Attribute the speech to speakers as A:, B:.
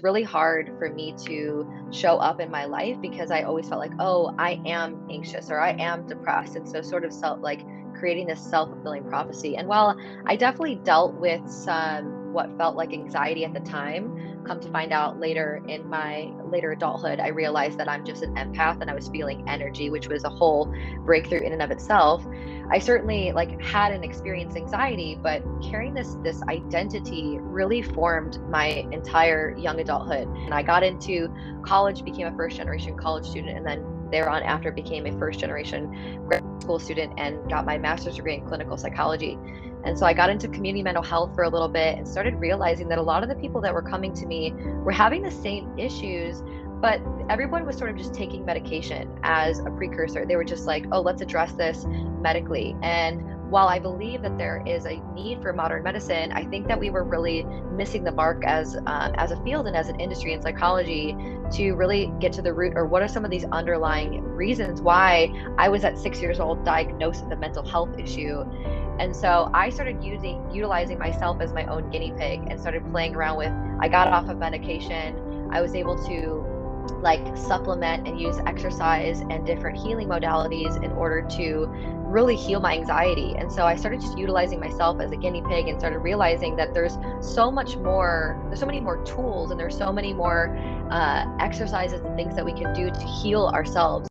A: Really hard for me to show up in my life because I always felt like, oh, I am anxious or I am depressed. And so sort of felt like creating this self-fulfilling prophecy. And while I definitely dealt with some what felt like anxiety at the time, come to find out later in my later adulthood, I realized that I'm just an empath and I was feeling energy, which was a whole breakthrough in and of itself. I certainly like had an experienced anxiety, but carrying this identity really formed my entire young adulthood. And I got into college, became a first generation college student, and then thereon after became a first generation grad school student and got my master's degree in clinical psychology. And so I got into community mental health for a little bit and started realizing that a lot of the people that were coming to me were having the same issues, but everyone was sort of just taking medication as a precursor. They were just like, oh, let's address this medically. And while I believe that there is a need for modern medicine, I think that we were really missing the mark as a field and as an industry in psychology to really get to the root, or what are some of these underlying reasons why I was at 6 years old diagnosed with a mental health issue. And so I started utilizing myself as my own guinea pig and started playing around with. I got off of medication. I was able to like supplement and use exercise and different healing modalities in order to really heal my anxiety. And so I started just utilizing myself as a guinea pig and started realizing that there's so many more tools, and there's so many more exercises and things that we can do to heal ourselves.